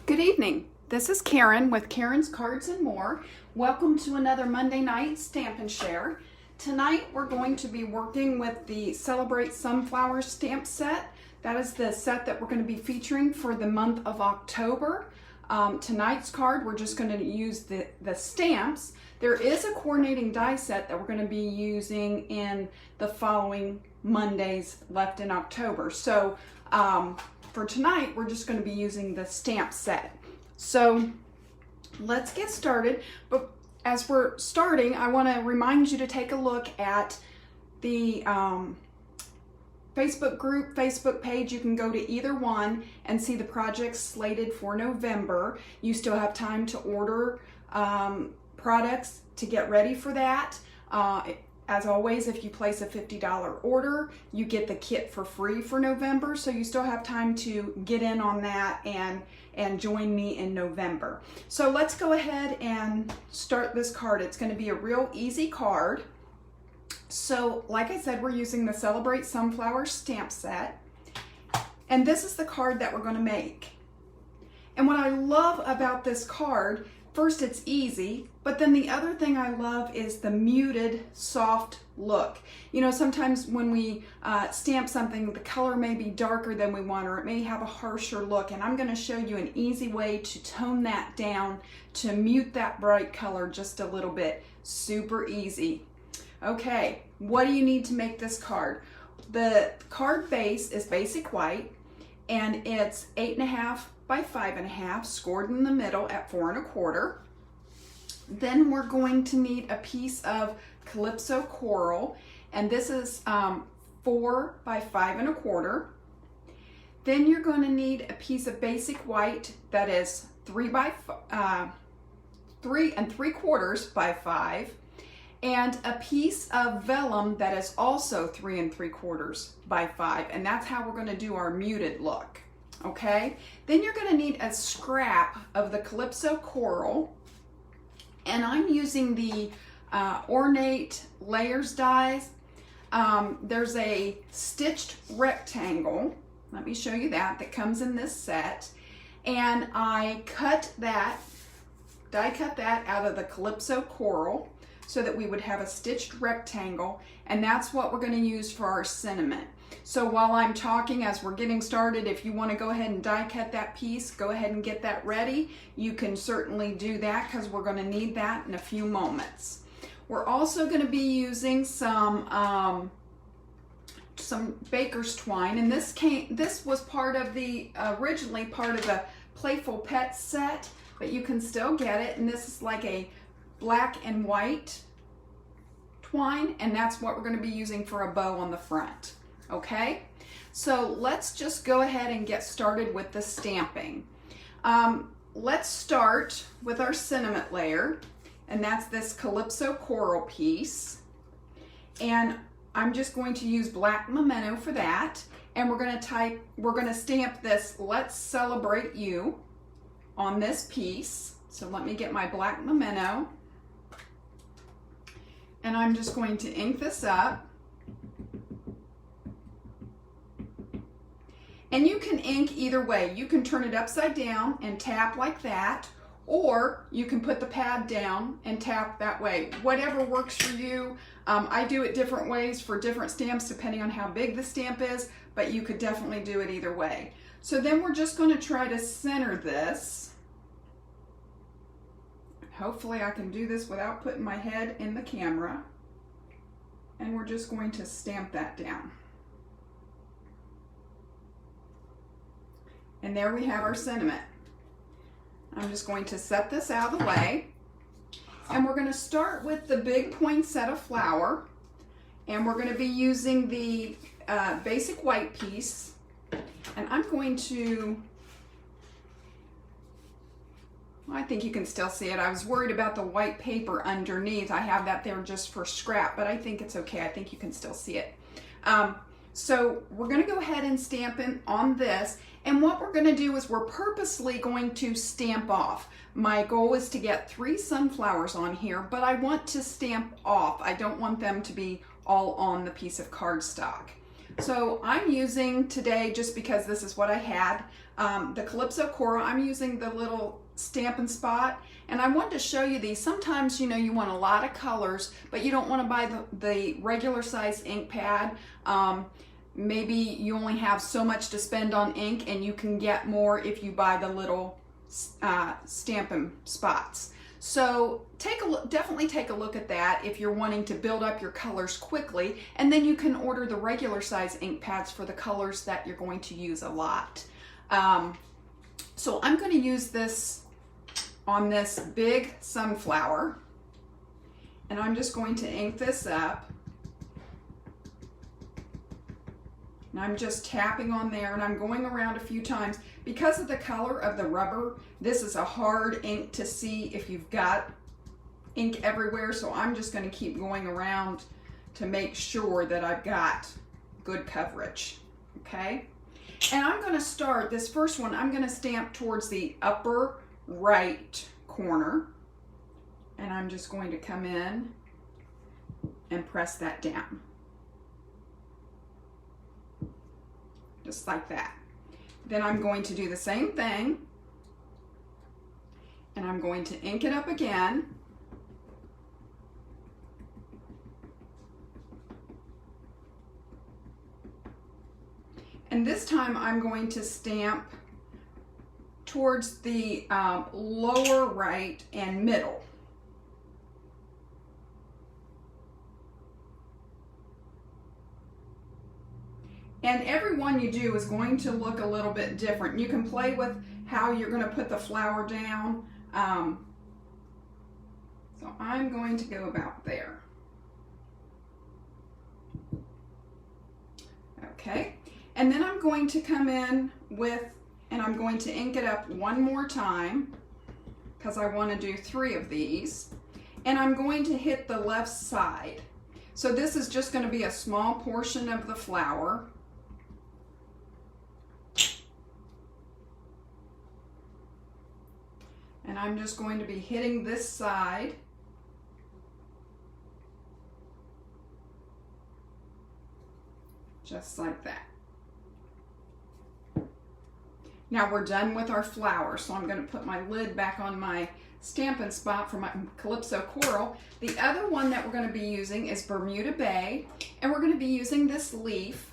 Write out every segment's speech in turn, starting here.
Good evening. This is Karen with Karen's Cards and More. Welcome to another Monday night Stamp and Share. Tonight we're going to be working with the Celebrate Sunflower stamp set. That is the set that we're going to be featuring for the month of October. Tonight's card, we're just going to use the stamps. There is a coordinating die set that we're going to be using in the following Mondays left in October. So for tonight, we're just going to be using the stamp set. So let's get started. But as we're starting, I want to remind you to take a look at the Facebook group, Facebook page. You can go to either one and see the projects slated for November. You still have time to order products to get ready for that. As always, if you place a $50 order, you get the kit for free for November. So you still have time to get in on that and join me in November. So let's go ahead and start this card. It's going to be a real easy card. So like I said, we're using the Celebrate Sunflower stamp set. And this is the card that we're going to make. And what I love about this card, first, it's easy, but then the other thing I love is the muted, soft look. You know, sometimes when we stamp something, the color may be darker than we want, or it may have a harsher look, and I'm going to show you an easy way to tone that down, to mute that bright color just a little bit. Super easy. Okay, what do you need to make this card? The card base is basic white, and it's 8.5 by 5.5, scored in the middle at 4 1/4. Then we're going to need a piece of Calypso coral, and this is 4 by 5 1/4. Then you're going to need a piece of basic white that is 3 3/4 by 5, and a piece of vellum that is also 3 3/4 by 5, and that's how we're going to do our muted look. Okay, then you're going to need a scrap of the Calypso coral, and I'm using the Ornate Layers dies. There's a stitched rectangle, let me show you that comes in this set, and I die cut that out of the Calypso coral so that we would have a stitched rectangle, and that's what we're going to use for our sentiment. So while I'm talking, as we're getting started, if you want to go ahead and die cut that piece, go ahead and get that ready. You can certainly do that because we're going to need that in a few moments. We're also going to be using some baker's twine, and this was part of the originally part of the Playful Pets set, but you can still get it, and this is like a black and white twine, and that's what we're going to be using for a bow on the front. Okay, so let's just go ahead and get started with the stamping. Let's start with our sentiment layer, and that's this Calypso coral piece, and I'm just going to use black memento for that, and we're going to stamp this "Let's Celebrate You" on this piece. So let me get my black memento, and I'm just going to ink this up. And you can ink either way. You can turn it upside down and tap like that, or you can put the pad down and tap that way. Whatever works for you. I do it different ways for different stamps depending on how big the stamp is, but you could definitely do it either way. So then we're just going to try to center this. Hopefully I can do this without putting my head in the camera. And we're just going to stamp that down. And there we have our sentiment. I'm just going to set this out of the way. And we're going to start with the big poinsettia flower. And we're going to be using the basic white piece. And I'm going to, I think you can still see it. I was worried about the white paper underneath. I have that there just for scrap, but I think it's okay. I think you can still see it. So we're going to go ahead and stamp in on this. And what we're going to do is we're purposely going to stamp off. My goal is to get 3 sunflowers on here, but I want to stamp off. I don't want them to be all on the piece of cardstock. So I'm using today, just because this is what I had, the Calypso Coral. I'm using the little Stampin' Spot, and I wanted to show you these. Sometimes, you know, you want a lot of colors, but you don't want to buy the regular size ink pad. Maybe you only have so much to spend on ink, and you can get more if you buy the little Stampin' Spots. So definitely take a look at that if you're wanting to build up your colors quickly, and then you can order the regular size ink pads for the colors that you're going to use a lot. So I'm going to use this on this big sunflower, and I'm just going to ink this up. And I'm just tapping on there, and I'm going around a few times. Because of the color of the rubber, this is a hard ink to see if you've got ink everywhere, so I'm just going to keep going around to make sure that I've got good coverage, okay? And I'm going to start, this first one, I'm going to stamp towards the upper right corner, and I'm just going to come in and press that down. Just like that. Then I'm going to do the same thing, and I'm going to ink it up again. And this time I'm going to stamp towards the lower right and middle. And every one you do is going to look a little bit different. You can play with how you're going to put the flower down. So I'm going to go about there. Okay, and then I'm going to come in with, and I'm going to ink it up one more time because I want to do 3 of these. And I'm going to hit the left side. So this is just going to be a small portion of the flower. And I'm just going to be hitting this side. Just like that. Now we're done with our flower, so I'm going to put my lid back on my Stampin' Spot for my Calypso Coral. The other one that we're going to be using is Bermuda Bay, and we're going to be using this leaf.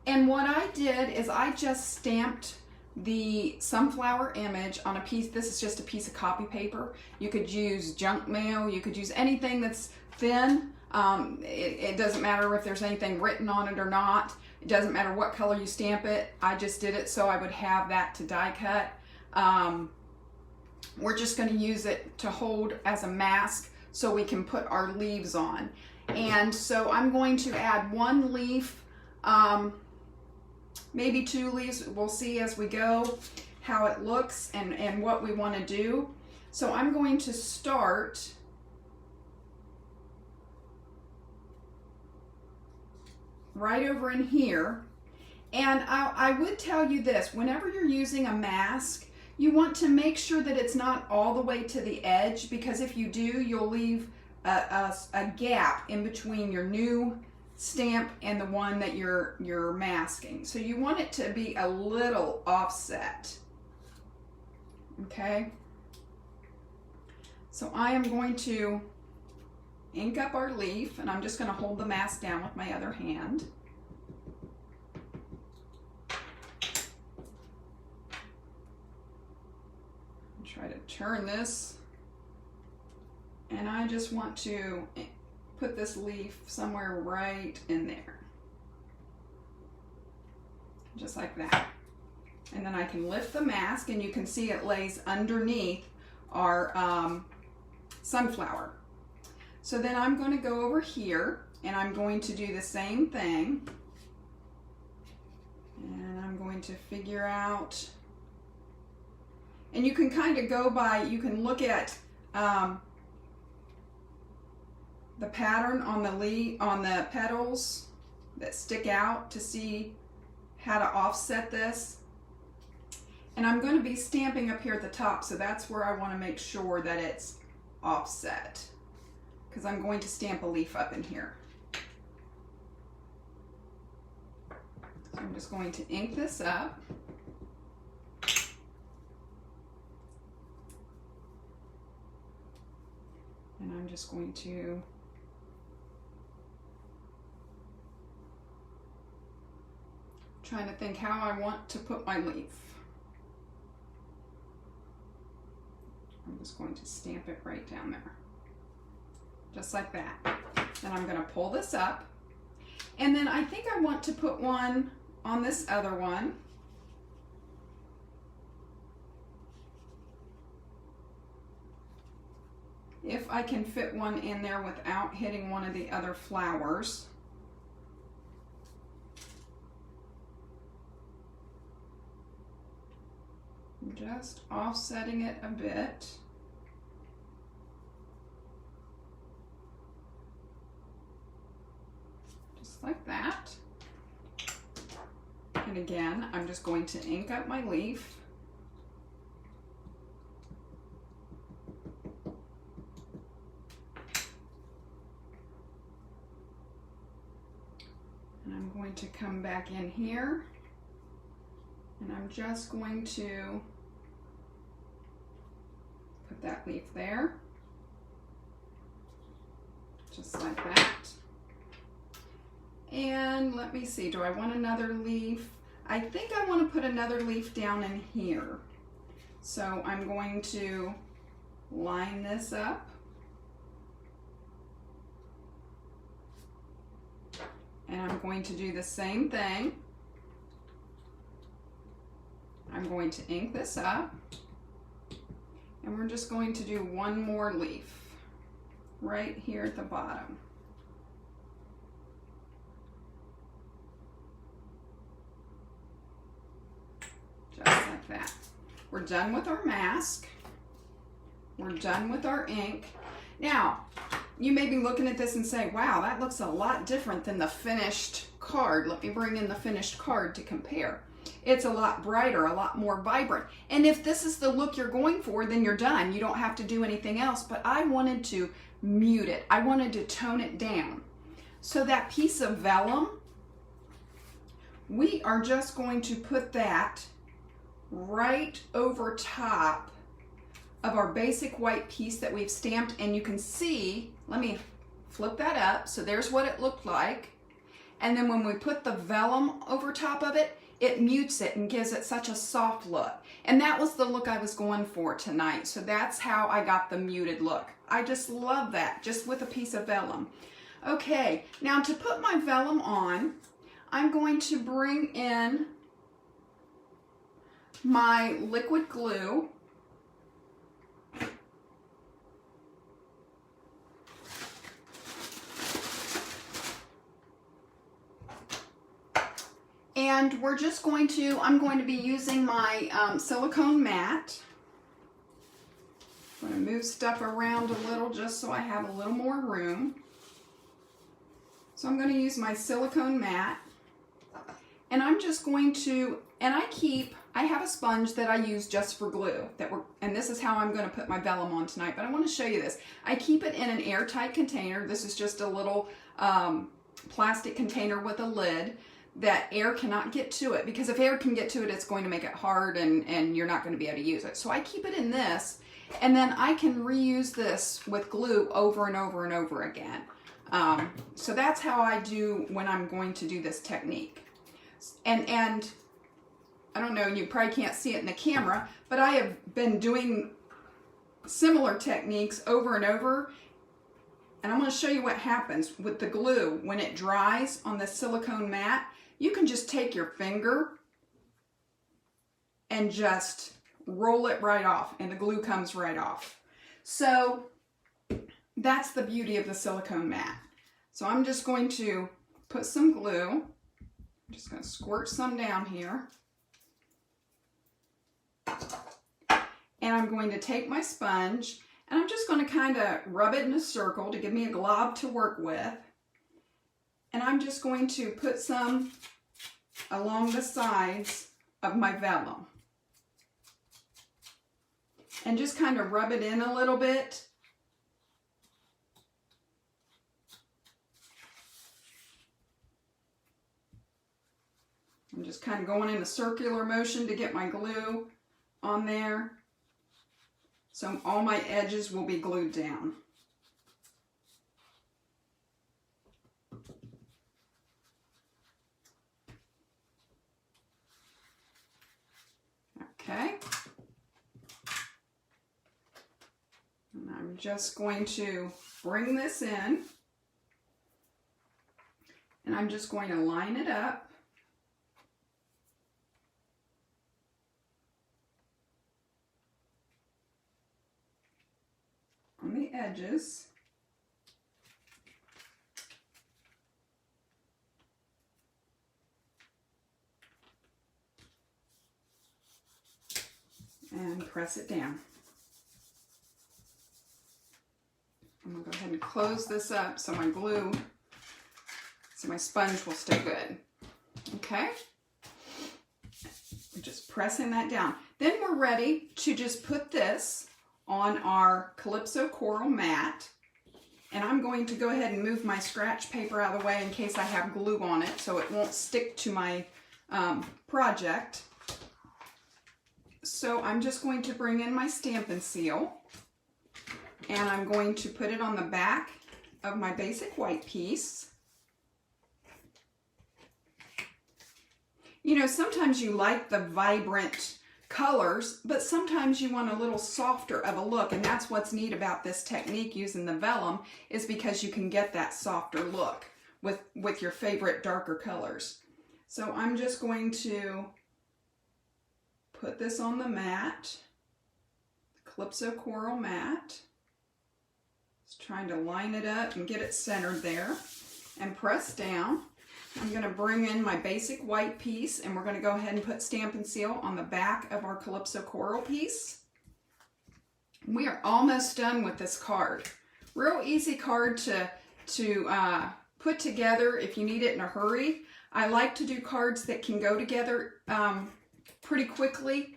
And what I did is I just stamped the sunflower image on a piece. This is just a piece of copy paper. You could use junk mail, you could use anything that's thin. It doesn't matter if there's anything written on it or not. It doesn't matter what color you stamp it. I just did it so I would have that to die cut. We're just going to use it to hold as a mask so we can put our leaves on. And so I'm going to add 1 leaf, maybe 2 leaves. We'll see as we go how it looks and what we want to do. So I'm going to start right over in here. And I would tell you this, whenever you're using a mask, you want to make sure that it's not all the way to the edge, because if you do, you'll leave a gap in between your new stamp and the one that you're masking. So you want it to be a little offset. Okay? So I am going to ink up our leaf, and I'm just going to hold the mask down with my other hand. Try to turn this, and I just want to put this leaf somewhere right in there, just like that. And then I can lift the mask, and you can see it lays underneath our sunflower. So then I'm going to go over here, and I'm going to do the same thing, and I'm going to figure out. And you can kind of go by, you can look at the pattern on the petals that stick out to see how to offset this. And I'm going to be stamping up here at the top, so that's where I want to make sure that it's offset, because I'm going to stamp a leaf up in here. So I'm just going to ink this up. And I'm just going to trying to think how I want to put my leaf. I'm just going to stamp it right down there. Just like that. Then I'm going to pull this up. And then I think I want to put one on this other one. If I can fit one in there without hitting one of the other flowers. I'm just offsetting it a bit. Just like that. And again, I'm just going to ink up my leaf. And I'm going to come back in here, and I'm just going to put that leaf there, just like that. And let me see, do I want another leaf? I think I want to put another leaf down in here. So I'm going to line this up. And I'm going to do the same thing. I'm going to ink this up. And we're just going to do one more leaf right here at the bottom. Just like that. We're done with our mask. We're done with our ink. Now, you may be looking at this and say, wow, that looks a lot different than the finished card. Let me bring in the finished card to compare. It's a lot brighter, a lot more vibrant. And if this is the look you're going for, then you're done. You don't have to do anything else. But I wanted to mute it. I wanted to tone it down. So that piece of vellum, we are just going to put that right over top of our basic white piece that we've stamped. And you can see, let me flip that up. So there's what it looked like. And then when we put the vellum over top of it, it mutes it and gives it such a soft look. And that was the look I was going for tonight. So that's how I got the muted look. I just love that, just with a piece of vellum. Okay, now to put my vellum on, I'm going to bring in my liquid glue. And we're just going to, I'm going to be using my silicone mat. I'm going to move stuff around a little just so I have a little more room. So I'm going to use my silicone mat. And I'm just going to, and I have a sponge that I use just for glue. And this is how I'm going to put my vellum on tonight. But I want to show you this. I keep it in an airtight container. This is just a little plastic container with a lid that air cannot get to it, because if air can get to it, it's going to make it hard and you're not going to be able to use it. So I keep it in this, and then I can reuse this with glue over and over and over again. So that's how I do when I'm going to do this technique. And I don't know, you probably can't see it in the camera, but I have been doing similar techniques over and over. And I'm going to show you what happens with the glue when it dries on the silicone mat. You can just take your finger and just roll it right off, and the glue comes right off. So that's the beauty of the silicone mat. So I'm just going to put some glue. I'm just going to squirt some down here. And I'm going to take my sponge, and I'm just going to kind of rub it in a circle to give me a glob to work with. And I'm just going to put some along the sides of my vellum. And just kind of rub it in a little bit. I'm just kind of going in a circular motion to get my glue on there. So all my edges will be glued down. Okay. And I'm just going to bring this in, and I'm just going to line it up. On the edges. And press it down. I'm going to go ahead and close this up so my sponge will stay good. Okay? We're just pressing that down. Then we're ready to just put this on our Calypso coral mat. And I'm going to go ahead and move my scratch paper out of the way in case I have glue on it so it won't stick to my project. So I'm just going to bring in my Stampin' Seal, and I'm going to put it on the back of my basic white piece. You know, sometimes you like the vibrant colors, but sometimes you want a little softer of a look, and that's what's neat about this technique using the vellum, is because you can get that softer look with your favorite darker colors. So I'm just going to put this on the mat, the Calypso coral mat. Just trying to line it up and get it centered there, and press down. I'm going to bring in my basic white piece, and we're going to go ahead and put Stampin' Seal on the back of our Calypso coral piece. We are almost done with this card. Real easy card to put together if you need it in a hurry. I like to do cards that can go together pretty quickly.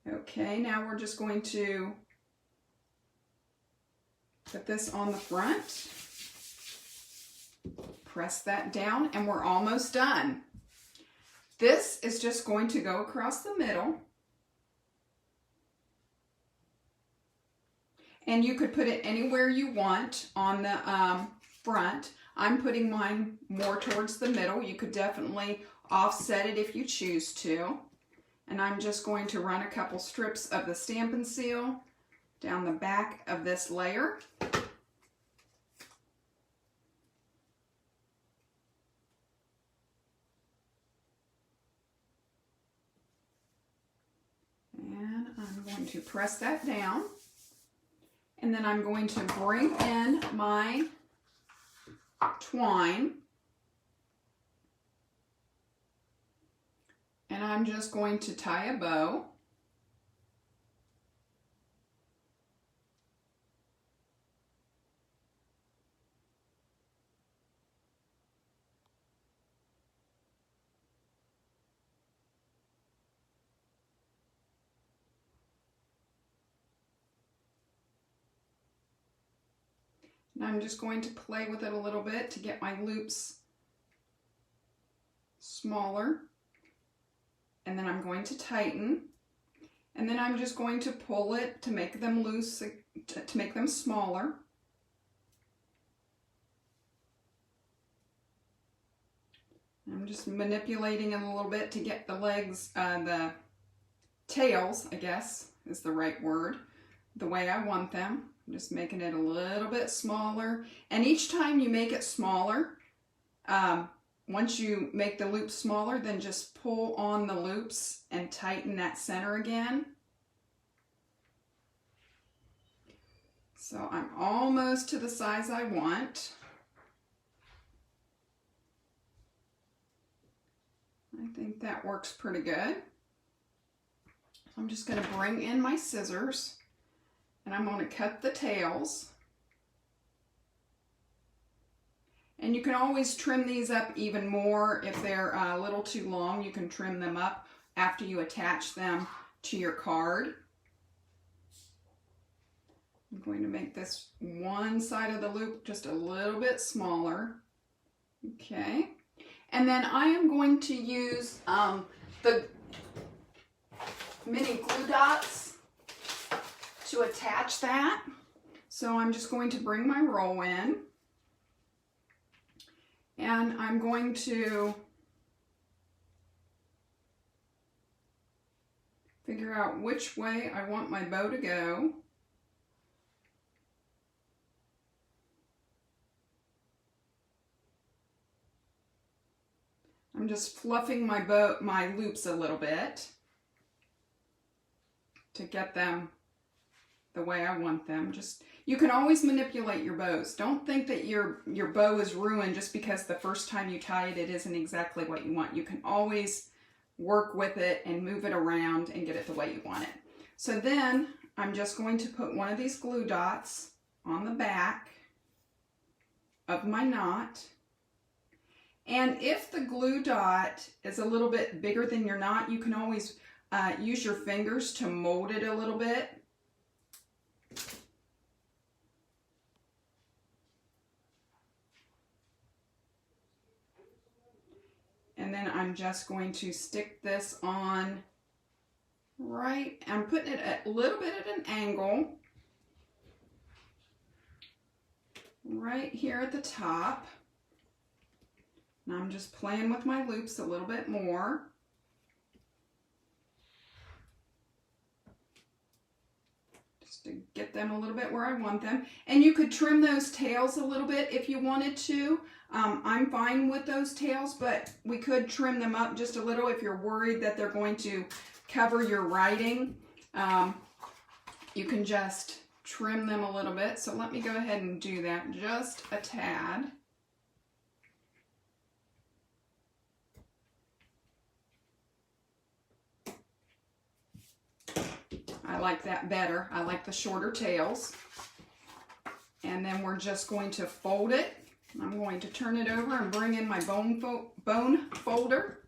Okay, now we're just going to put this on the front, press that down, and we're almost done. This is just going to go across the middle, and you could put it anywhere you want on the front. I'm putting mine more towards the middle. You could definitely offset it if you choose to. And I'm just going to run a couple strips of the Stampin' Seal down the back of this layer. And I'm going to press that down. And then I'm going to bring in my twine. And I'm just going to tie a bow. And I'm just going to play with it a little bit to get my loops smaller. And then I'm going to tighten. And then I'm just going to pull it to make them loose, to make them smaller. I'm just manipulating it a little bit to get the legs, the tails, I guess is the right word, the way I want them. I'm just making it a little bit smaller. And each time you make it smaller, once you make the loops smaller, then just pull on the loops and tighten that center again. So I'm almost to the size I want. I think that works pretty good. I'm just going to bring in my scissors, and I'm going to cut the tails. And you can always trim these up even more. If they're a little too long, you can trim them up after you attach them to your card. I'm going to make this one side of the loop just a little bit smaller. Okay. And then I am going to use the mini glue dots to attach that. So I'm just going to bring my roll in, and I'm going to figure out which way I want my bow to go. I'm just fluffing my loops a little bit to get them the way I want them. You can always manipulate your bows. Don't think that your bow is ruined just because the first time you tie it, it isn't exactly what you want. You can always work with it and move it around and get it the way you want it. So then I'm just going to put one of these glue dots on the back of my knot. And if the glue dot is a little bit bigger than your knot, you can always use your fingers to mold it a little bit. And then I'm just going to stick this on right. I'm putting it a little bit at an angle right here at the top. And I'm just playing with my loops a little bit more. Just to get them a little bit where I want them. And you could trim those tails a little bit if you wanted to. I'm fine with those tails, but we could trim them up just a little if you're worried that they're going to cover your writing. You can just trim them a little bit. So let me go ahead and do that just a tad. I like that better. I like the shorter tails. And then we're just going to fold it. I'm going to turn it over and bring in my bone folder.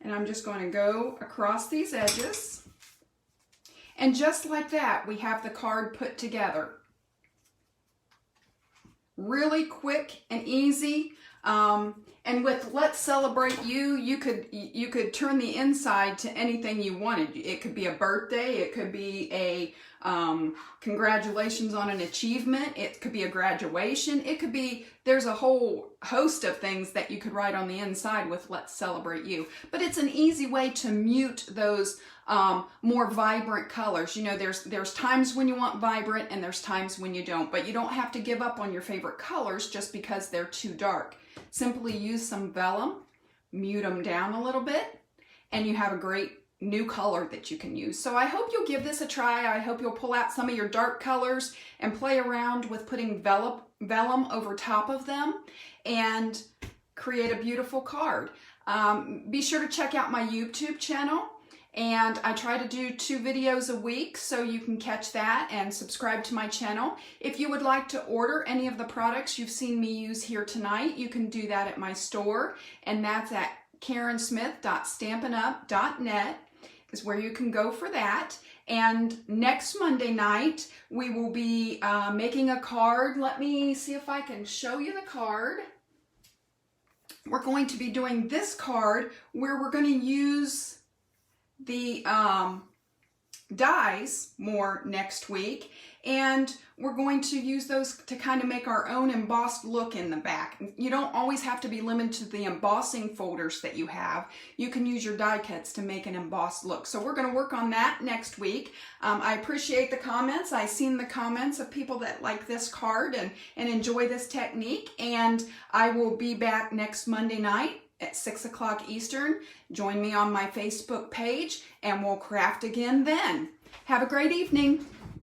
And I'm just going to go across these edges. And just like that, we have the card put together. Really quick and easy. And with Let's Celebrate You, you could turn the inside to anything you wanted. It could be a birthday, it could be a congratulations on an achievement, it could be a graduation, it could be, there's a whole host of things that you could write on the inside with Let's Celebrate You. But it's an easy way to mute those more vibrant colors. You know, there's times when you want vibrant and there's times when you don't, but you don't have to give up on your favorite colors just because they're too dark. Simply use some vellum, mute them down a little bit, and you have a great new color that you can use. So I hope you'll give this a try. I hope you'll pull out some of your dark colors and play around with putting vellum over top of them and create a beautiful card. Be sure to check out my YouTube channel. And I try to do 2 videos a week, so you can catch that and subscribe to my channel. If you would like to order any of the products you've seen me use here tonight, you can do that at my store, and that's at karensmith.stampinup.net is where you can go for that. And next Monday night, we will be making a card. Let me see if I can show you the card. We're going to be doing this card where we're going to use the dies more next week, and we're going to use those to kind of make our own embossed look in the back. You don't always have to be limited to the embossing folders that you have. You can use your die cuts to make an embossed look. So we're going to work on that next week. I appreciate the comments. I've seen the comments of people that like this card and enjoy this technique, and I will be back next Monday night at 6 o'clock Eastern. Join me on my Facebook page and we'll craft again then. Have a great evening.